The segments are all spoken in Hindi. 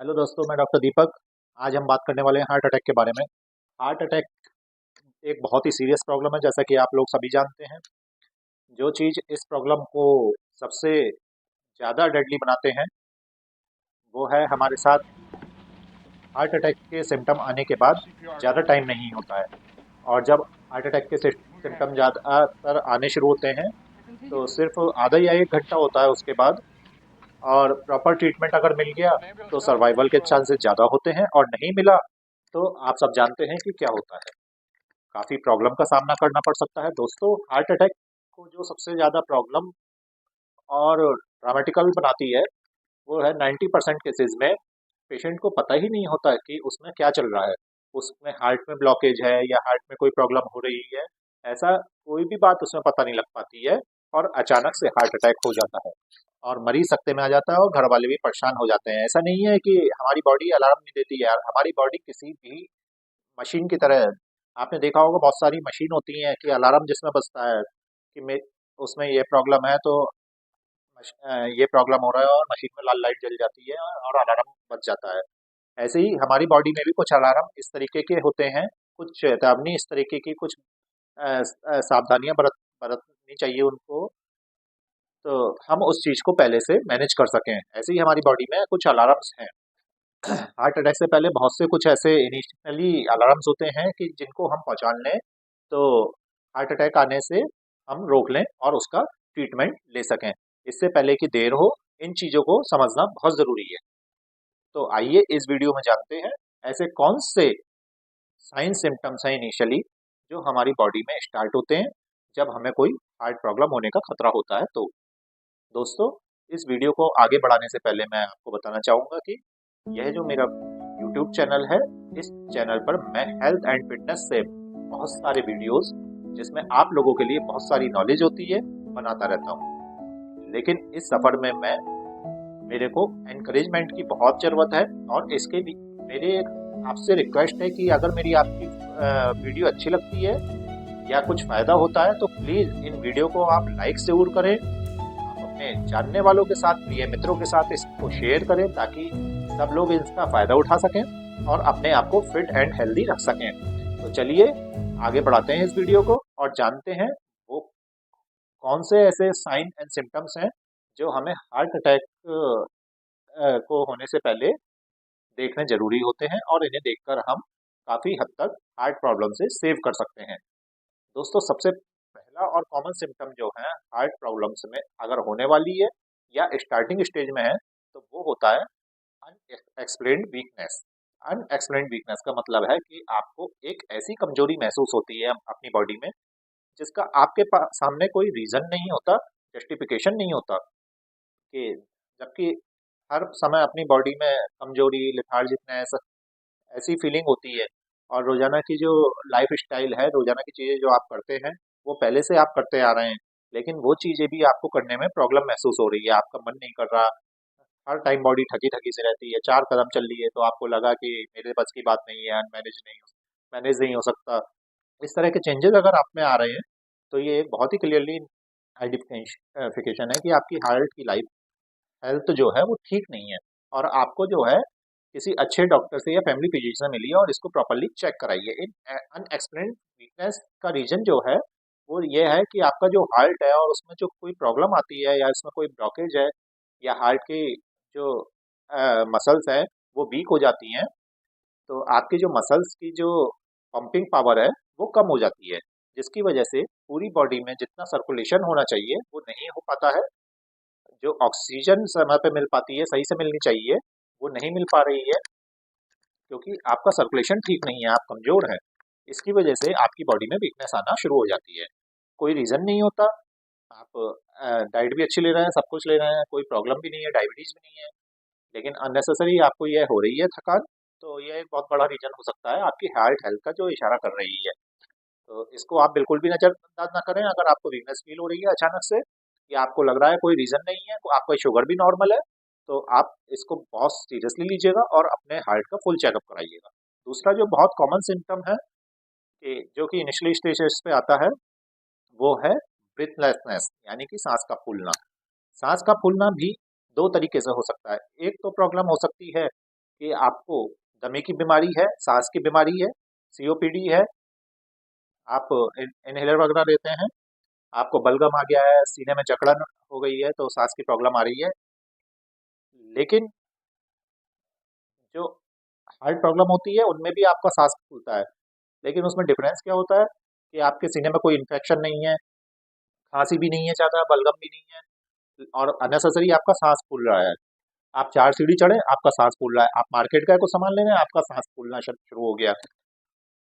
हेलो दोस्तों, मैं डॉक्टर दीपक। आज हम बात करने वाले हैं हार्ट अटैक के बारे में। हार्ट अटैक एक बहुत ही सीरियस प्रॉब्लम है, जैसा कि आप लोग सभी जानते हैं। जो चीज़ इस प्रॉब्लम को सबसे ज़्यादा डेडली बनाते हैं वो है हमारे साथ हार्ट अटैक के सिम्टम आने के बाद ज़्यादा टाइम नहीं होता है। और जब हार्ट अटैक के सिम्टम ज़्यादातर आने शुरू होते हैं तो सिर्फ आधा या 1 घंटा होता है उसके बाद। और प्रॉपर ट्रीटमेंट अगर मिल गया तो सर्वाइवल के चांसेस ज़्यादा होते हैं, और नहीं मिला तो आप सब जानते हैं कि क्या होता है। काफ़ी प्रॉब्लम का सामना करना पड़ सकता है। दोस्तों, हार्ट अटैक को जो सबसे ज़्यादा प्रॉब्लम और ड्रामेटिकल बनाती है वो है 90% केसेस में पेशेंट को पता ही नहीं होता है कि उसमें क्या चल रहा है। उसमें हार्ट में ब्लॉकेज है या हार्ट में कोई प्रॉब्लम हो रही है, ऐसा कोई भी बात उसमें पता नहीं लग पाती है। और अचानक से हार्ट अटैक हो जाता है और मरीज सकते में आ जाता है और घर वाले भी परेशान हो जाते हैं। ऐसा नहीं है कि हमारी बॉडी अलार्म नहीं देती है यार, हमारी बॉडी किसी भी मशीन की तरह है। आपने देखा होगा बहुत सारी मशीन होती हैं कि अलार्म जिसमें बजता है कि उसमें ये प्रॉब्लम है तो ये प्रॉब्लम हो रहा है, और मशीन में लाल लाइट जल जाती है और अलार्म बज जाता है। ऐसे ही हमारी बॉडी में भी कुछ अलार्म इस तरीके के होते हैं, कुछ चेतावनी इस तरीके की, कुछ सावधानियां बरतनी चाहिए उनको, तो हम उस चीज़ को पहले से मैनेज कर सकें। ऐसे ही हमारी बॉडी में कुछ अलार्म्स हैं। हार्ट अटैक से पहले बहुत से कुछ ऐसे इनिशियली अलार्म्स होते हैं कि जिनको हम पहचान लें तो हार्ट अटैक आने से हम रोक लें और उसका ट्रीटमेंट ले सकें। इससे पहले कि देर हो, इन चीज़ों को समझना बहुत ज़रूरी है। तो आइए इस वीडियो में जानते हैं ऐसे कौन से साइन सिम्टम्स हैं इनिशियली जो हमारी बॉडी में स्टार्ट होते हैं जब हमें कोई हार्ट प्रॉब्लम होने का खतरा होता है। तो दोस्तों, इस वीडियो को आगे बढ़ाने से पहले मैं आपको बताना चाहूँगा कि यह जो मेरा यूट्यूब चैनल है, इस चैनल पर मैं हेल्थ एंड फिटनेस से बहुत सारे वीडियोस, जिसमें आप लोगों के लिए बहुत सारी नॉलेज होती है, बनाता रहता हूँ। लेकिन इस सफ़र में मेरे को एनकरेजमेंट की बहुत ज़रूरत है। और इसके भी मेरे आपसे रिक्वेस्ट है कि अगर मेरी आपकी वीडियो अच्छी लगती है या कुछ फ़ायदा होता है तो प्लीज़ इन वीडियो को आप लाइक ज़रूर करें। आप अपने जानने वालों के साथ, प्रिय मित्रों के साथ इसको शेयर करें ताकि सब लोग इसका फ़ायदा उठा सकें और अपने आप को फिट एंड हेल्दी रख सकें। तो चलिए आगे बढ़ाते हैं इस वीडियो को और जानते हैं वो कौन से ऐसे साइन एंड सिम्टम्स हैं जो हमें हार्ट अटैक को होने से पहले देखने ज़रूरी होते हैं, और इन्हें देखकर हम काफ़ी हद तक हार्ट प्रॉब्लम से सेव कर सकते हैं। दोस्तों, सबसे पहला और कॉमन सिम्टम जो है हार्ट प्रॉब्लम्स में अगर होने वाली है या स्टार्टिंग स्टेज में है तो वो होता है अनएक्सप्लेन्ड वीकनेस। अनएक्सप्लेन्ड वीकनेस का मतलब है कि आपको एक ऐसी कमजोरी महसूस होती है अपनी बॉडी में जिसका आपके सामने कोई रीजन नहीं होता, जस्टिफिकेशन नहीं होता। कि जबकि हर समय अपनी बॉडी में कमजोरी, लिथार्जिकनेस, ऐसी फीलिंग होती है। और रोजाना की जो लाइफ स्टाइल है, रोजाना की चीज़ें जो आप करते हैं वो पहले से आप करते आ रहे हैं, लेकिन वो चीज़ें भी आपको करने में प्रॉब्लम महसूस हो रही है, आपका मन नहीं कर रहा। हर टाइम बॉडी थकी थकी से रहती है, 4 कदम चल रही है तो आपको लगा कि मेरे बस की बात नहीं है, मैनेज नहीं हो सकता। इस तरह के चेंजेस अगर आप में आ रहे हैं तो ये एक बहुत ही क्लियरली आइडेंटिफिकेशन है कि आपकी हार्ट की लाइफ हेल्थ जो है वो ठीक नहीं है, और आपको जो है किसी अच्छे डॉक्टर से या फैमिली फिजिशियन से मिलिए और इसको प्रॉपरली चेक कराइए। इन अनएक्सप्लेन्ड वीकनेस का रीजन जो है वो ये है कि आपका जो हार्ट है और उसमें जो कोई प्रॉब्लम आती है या इसमें कोई ब्लॉकेज है, या हार्ट की जो मसल्स है वो वीक हो जाती हैं, तो आपकी जो मसल्स की जो पंपिंग पावर है वो कम हो जाती है, जिसकी वजह से पूरी बॉडी में जितना सर्कुलेशन होना चाहिए वो नहीं हो पाता है। जो ऑक्सीजन समय पे मिल पाती है, सही से मिलनी चाहिए, वो नहीं मिल पा रही है क्योंकि आपका सर्कुलेशन ठीक नहीं है, आप कमज़ोर हैं। इसकी वजह से आपकी बॉडी में वीकनेस आना शुरू हो जाती है। कोई रीज़न नहीं होता, आप डाइट भी अच्छी ले रहे हैं, सब कुछ ले रहे हैं, कोई प्रॉब्लम भी नहीं है, डायबिटीज़ भी नहीं है, लेकिन अननेसेसरी आपको ये हो रही है थकान। तो ये एक बहुत बड़ा रीज़न हो सकता है आपकी हार्ट हेल्थ का जो इशारा कर रही है। तो इसको आप बिल्कुल भी नज़रअंदाज ना करें। अगर आपको वीकनेस फील हो रही है अचानक से, या आपको लग रहा है कोई रीज़न नहीं है, आपका शुगर भी नॉर्मल है, तो आप इसको बहुत सीरियसली लीजिएगा और अपने हार्ट का फुल चेकअप कराइएगा। दूसरा जो बहुत कॉमन सिम्टम है कि जो कि इनिशियली स्टेजेस पे आता है वो है ब्रीथलेसनेस, यानी कि सांस का फूलना। सांस का फूलना भी दो तरीके से हो सकता है। एक तो प्रॉब्लम हो सकती है कि आपको दमे की बीमारी है, सांस की बीमारी है, सीओपीडी है, आप इनहेलर वगैरह लेते हैं, आपको बलगम आ गया है, सीने में जकड़न हो गई है तो सांस की प्रॉब्लम आ रही है, लेकिन जो हार्ट प्रॉब्लम होती है उनमें भी आपका सांस फूलता है, लेकिन उसमें डिफरेंस क्या होता है कि आपके सीने में कोई इन्फेक्शन नहीं है, खांसी भी नहीं है ज़्यादा, बलगम भी नहीं है और अननेसेसरी आपका सांस फूल रहा है। आप 4 सीढ़ी चढ़े, आपका सांस फूल रहा है, आप मार्केट गए कुछ सामान लेने, आपका सांस फूलना शुरू हो गया।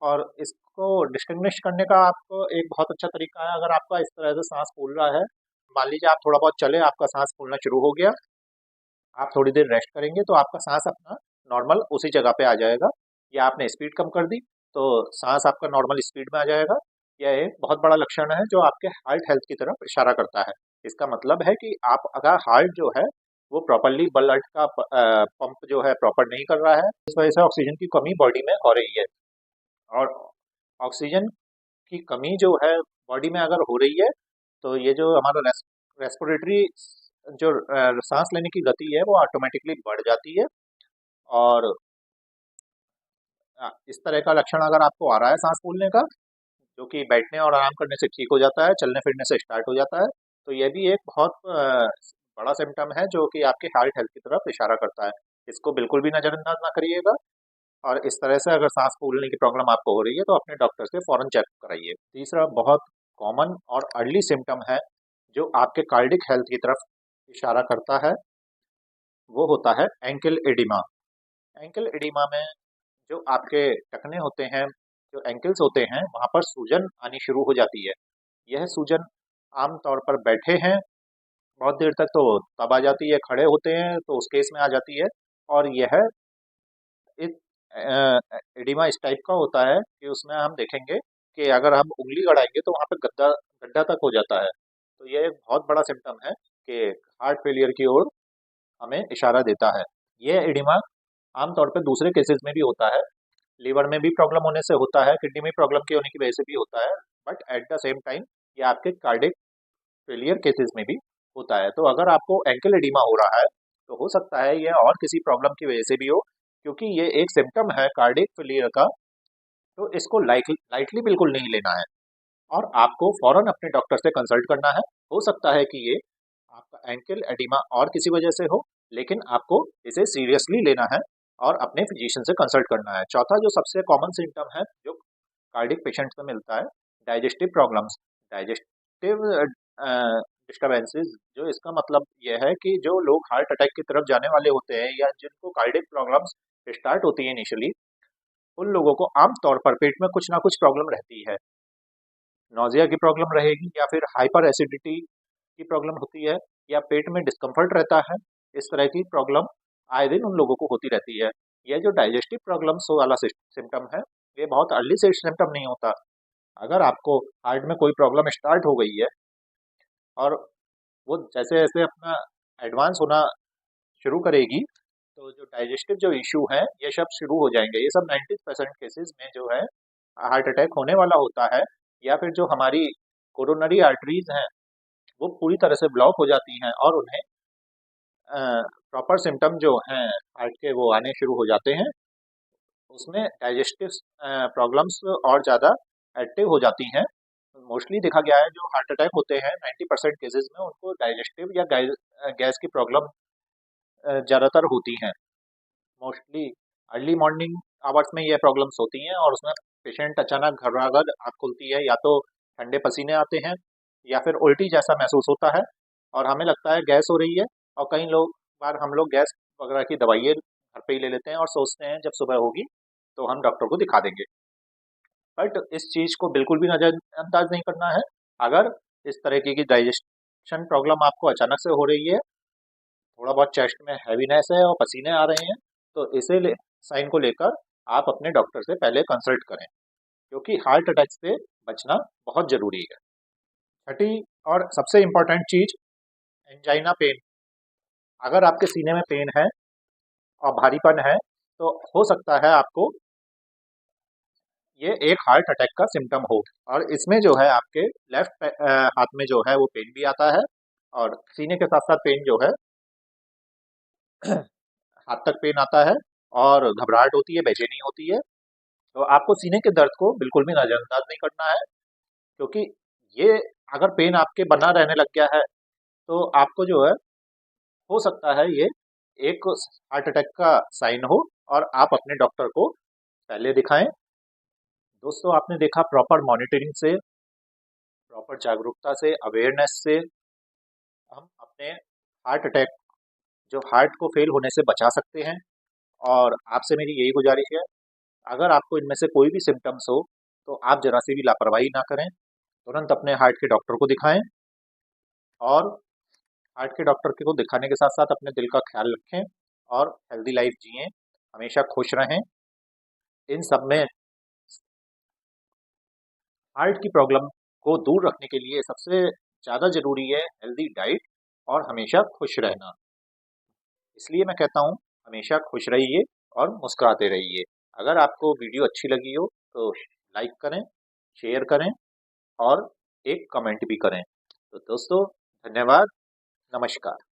और इसको डिस्टिंग्विश करने का आपको एक बहुत अच्छा तरीका है, अगर आपका इस तरह से सांस फूल रहा है, मान लीजिए आप थोड़ा बहुत चले, आपका सांस फूलना शुरू हो गया, आप थोड़ी देर रेस्ट करेंगे तो आपका सांस अपना नॉर्मल उसी जगह पे आ जाएगा, या आपने स्पीड कम कर दी तो सांस आपका नॉर्मल स्पीड में आ जाएगा। यह एक बहुत बड़ा लक्षण है जो आपके हार्ट हेल्थ की तरफ इशारा करता है। इसका मतलब है कि आप अगर हार्ट जो है वो प्रॉपरली ब्लड का पंप जो है प्रॉपर नहीं कर रहा है, इस वजह से ऑक्सीजन की कमी बॉडी में हो रही है। और ऑक्सीजन की कमी जो है बॉडी में अगर हो रही है तो ये जो हमारा रेस्पिरेटरी जो सांस लेने की गति है वो ऑटोमेटिकली बढ़ जाती है। और इस तरह का लक्षण अगर आपको आ रहा है सांस फूलने का, जो कि बैठने और आराम करने से ठीक हो जाता है, चलने फिरने से स्टार्ट हो जाता है, तो ये भी एक बहुत बड़ा सिम्टम है जो कि आपके हार्ट हेल्थ की तरफ इशारा करता है। इसको बिल्कुल भी नज़रअंदाज ना करिएगा, और इस तरह से अगर सांस फूलने की प्रॉब्लम आपको हो रही है तो अपने डॉक्टर से फ़ौरन चेक कराइए। तीसरा बहुत कॉमन और अर्ली सिम्टम है जो आपके कार्डिक हेल्थ की तरफ इशारा करता है, वो होता है एंकल एडिमा। एंकल एडिमा में जो आपके टखने होते हैं, जो एंकल्स होते हैं, वहाँ पर सूजन आनी शुरू हो जाती है। यह सूजन आम तौर पर बैठे हैं बहुत देर तक तो तब आ जाती है, खड़े होते हैं तो उस केस में आ जाती है। और यह इस एडिमा इस टाइप का होता है कि उसमें हम देखेंगे कि अगर हम उंगली गड़ाएंगे तो वहाँ पे गड्ढा गड्ढा तक हो जाता है। तो यह एक बहुत बड़ा सिम्टम है कि हार्ट फेलियर की ओर हमें इशारा देता है। यह एडिमा आमतौर पर दूसरे केसेस में भी होता है, लीवर में भी प्रॉब्लम होने से होता है, किडनी में प्रॉब्लम के होने की वजह से भी होता है, but at the same time ये आपके कार्डिक फेलियर केसेस में भी होता है। तो अगर आपको एंकल एडिमा हो रहा है तो हो सकता है यह और किसी प्रॉब्लम की वजह से भी हो, क्योंकि ये एक सिम्टम है कार्डिक फेलियर का। तो इसको लाइटली बिल्कुल नहीं लेना है और आपको फौरन अपने डॉक्टर से कंसल्ट करना है। हो सकता है कि ये आपका एंकल एडिमा और किसी वजह से हो, लेकिन आपको इसे सीरियसली लेना है और अपने फिजिशियन से कंसल्ट करना है। चौथा जो सबसे कॉमन सिम्टम है जो कार्डिक पेशेंट्स में मिलता है, डाइजेस्टिव प्रॉब्लम्स। डाइजेस्टिव डिस्टर्बेंसेस, जो इसका मतलब यह है कि जो लोग हार्ट अटैक की तरफ जाने वाले होते हैं या जिनको कार्डिक प्रॉब्लम्स स्टार्ट होती है इनिशियली, उन लोगों को आम तौर पर पेट में कुछ ना कुछ प्रॉब्लम रहती है। नोजिया की प्रॉब्लम रहेगी, या फिर हाइपर एसिडिटी की प्रॉब्लम होती है, या पेट में डिस्कम्फर्ट रहता है। इस तरह की प्रॉब्लम आए दिन उन लोगों को होती रहती है। यह जो डाइजेस्टिव प्रॉब्लम्स वाला सिम्टम है, ये बहुत अर्ली से सिम्टम नहीं होता। अगर आपको हार्ट में कोई प्रॉब्लम स्टार्ट हो गई है और वो जैसे जैसे अपना एडवांस होना शुरू करेगी, तो जो डाइजेस्टिव जो इशू है ये सब शुरू हो जाएंगे। ये सब 90% केसेस में जो है हार्ट अटैक होने वाला होता है, या फिर जो हमारी कोरोनरी आर्टरीज हैं वो पूरी तरह से ब्लॉक हो जाती हैं और उन्हें प्रॉपर सिम्टम जो हैं हार्ट के वो आने शुरू हो जाते हैं। उसमें डाइजेस्टिव प्रॉब्लम्स और ज़्यादा एक्टिव हो जाती हैं। मोस्टली देखा गया है जो हार्ट अटैक होते हैं 90% केसेस में उनको डाइजेस्टिव या गैस की प्रॉब्लम ज़्यादातर होती हैं। मोस्टली अर्ली मॉर्निंग आवर्स में ये प्रॉब्लम्स होती हैं और उसमें पेशेंट अचानक घबराहट आँख खुलती है, या तो ठंडे पसीने आते हैं या फिर उल्टी जैसा महसूस होता है और हमें लगता है गैस हो रही है। और कई लोग बार हम लोग गैस वगैरह की दवाइयाँ घर पे ही ले लेते हैं और सोचते हैं जब सुबह होगी तो हम डॉक्टर को दिखा देंगे। बट इस चीज़ को बिल्कुल भी नज़रअंदाज नहीं करना है। अगर इस तरीके की डाइजेशन प्रॉब्लम आपको अचानक से हो रही है, थोड़ा बहुत चेस्ट में हैवीनेस है और पसीने आ रहे हैं, तो साइन को लेकर आप अपने डॉक्टर से पहले कंसल्ट करें, क्योंकि हार्ट अटैक से बचना बहुत ज़रूरी है। छठी और सबसे इम्पोर्टेंट चीज़, एंजाइना पेन। अगर आपके सीने में पेन है और भारीपन है तो हो सकता है आपको ये एक हार्ट अटैक का सिम्टम हो। और इसमें जो है आपके लेफ्ट हाथ में जो है वो पेन भी आता है, और सीने के साथ साथ पेन जो है हाथ तक पेन आता है। और घबराहट होती है, बेचैनी होती है, तो आपको सीने के दर्द को बिल्कुल भी नज़रअंदाज नहीं करना है, क्योंकि ये अगर पेन आपके बना रहने लग गया है तो आपको जो है, हो सकता है ये एक हार्ट अटैक का साइन हो और आप अपने डॉक्टर को पहले दिखाएं। दोस्तों, आपने देखा प्रॉपर मॉनिटरिंग से, प्रॉपर जागरूकता से, अवेयरनेस से हम अपने हार्ट अटैक, जो हार्ट को फेल होने से बचा सकते हैं। और आपसे मेरी यही गुजारिश है, अगर आपको इनमें से कोई भी सिम्टम्स हो तो आप जरा सी भी लापरवाही ना करें, तुरंत अपने हार्ट के डॉक्टर को दिखाएं। और हार्ट के डॉक्टर को दिखाने के साथ साथ अपने दिल का ख्याल रखें और हेल्दी लाइफ जिएं, हमेशा खुश रहें। इन सब में हार्ट की प्रॉब्लम को दूर रखने के लिए सबसे ज़्यादा ज़रूरी है हेल्दी डाइट और हमेशा खुश रहना। इसलिए मैं कहता हूँ, हमेशा खुश रहिए और मुस्कुराते रहिए। अगर आपको वीडियो अच्छी लगी हो तो लाइक करें, शेयर करें और एक कमेंट भी करें। तो दोस्तों, धन्यवाद, नमस्कार।